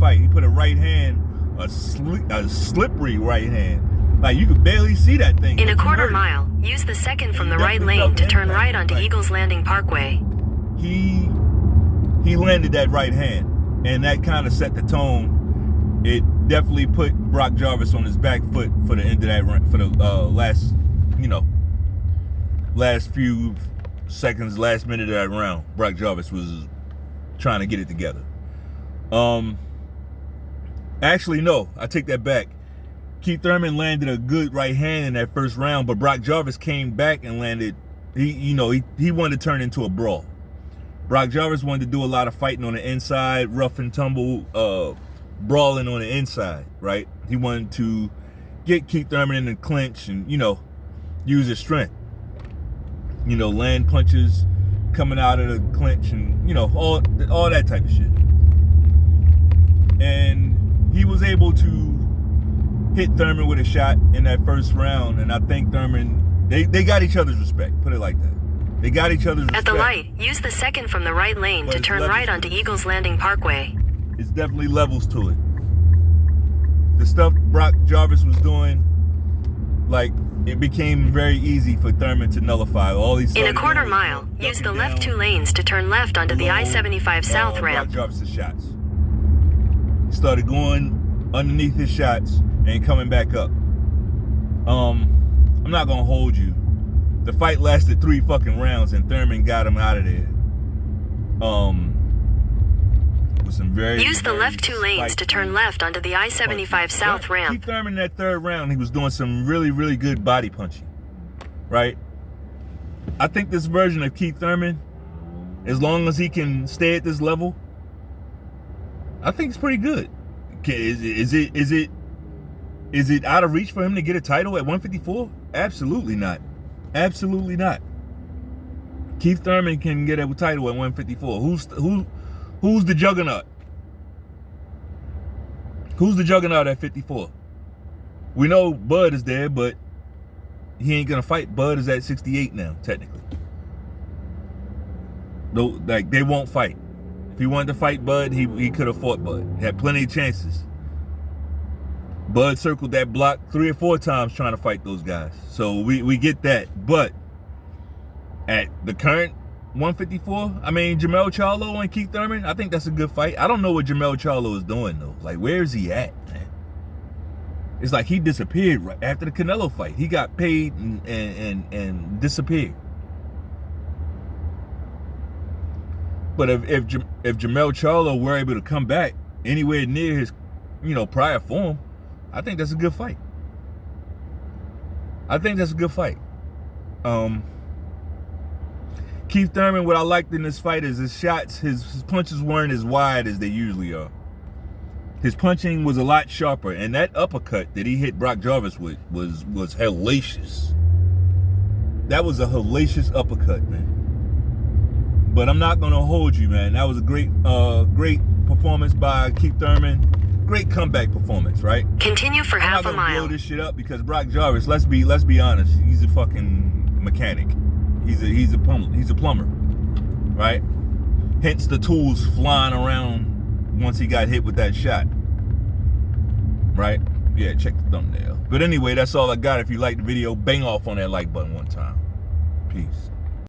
fight. He put a right hand, a slippery right hand. Like, you could barely see that thing. In a quarter mile, use the second from the right lane to turn right onto Eagles Landing Parkway. He landed that right hand, and that kind of set the tone. It definitely put Brock Jarvis on his back foot for the end of that run, for the last few seconds, last minute of that round. Brock Jarvis was trying to get it together. Actually, no, I take that back. Keith Thurman landed a good right hand in that first round, but Brock Jarvis came back and landed. He wanted to turn into a brawl. Brock Jarvis wanted to do a lot of fighting on the inside, rough and tumble, brawling on the inside, right? He wanted to get Keith Thurman in the clinch and, use his strength. Land punches coming out of the clinch and, all that type of shit. And he was able to hit Thurman with a shot in that first round, and I think Thurman, they got each other's respect, put it like that. They got each other's respect. At the light, use the second from the right lane to turn right onto Eagles Landing Parkway. It's definitely levels to it. The stuff Brock Jarvis was doing, like, it became very easy for Thurman to nullify all these. In a quarter mile, use the left 2 lanes to turn left onto the I-75 South ramp. Brock Jarvis' shots. He started going underneath his shots and coming back up. I'm not gonna hold you. The fight lasted 3 fucking rounds, and Thurman got him out of there. With some use the left 2 lanes to turn left onto the I-75 South ramp. Keith Thurman in that third round, he was doing some really, really good body punching, right? I think this version of Keith Thurman, as long as he can stay at this level, I think it's pretty good. Is it out of reach for him to get a title at 154? Absolutely not. Absolutely not. Keith Thurman can get a title at 154. Who's the juggernaut? Who's the juggernaut at 54? We know Bud is there, but he ain't gonna fight. Bud is at 68 now, technically. Though, like, they won't fight. If he wanted to fight Bud, he could have fought Bud. He had plenty of chances. Bud circled that block 3 or 4 times trying to fight those guys. So we get that. But at the current 154, Jermell Charlo and Keith Thurman, I think that's a good fight. I don't know what Jermell Charlo is doing, though. Like, where is he at, man? It's like he disappeared right after the Canelo fight. He got paid and disappeared. But if Jermell Charlo were able to come back anywhere near his, prior form, I think that's a good fight. Keith Thurman, what I liked in this fight is his shots, his punches weren't as wide as they usually are. His punching was a lot sharper, and that uppercut that he hit Brock Jarvis with was hellacious. That was a hellacious uppercut, man. But I'm not gonna hold you, man. That was a great performance by Keith Thurman. Great comeback performance, right? Continue for half a mile. I'm not gonna blow this shit up because Brock Jarvis, let's be honest, he's a fucking mechanic. He's a plumber, right? Hence the tools flying around once he got hit with that shot, right? Yeah, check the thumbnail. But anyway, that's all I got. If you liked the video, bang off on that like button one time. Peace.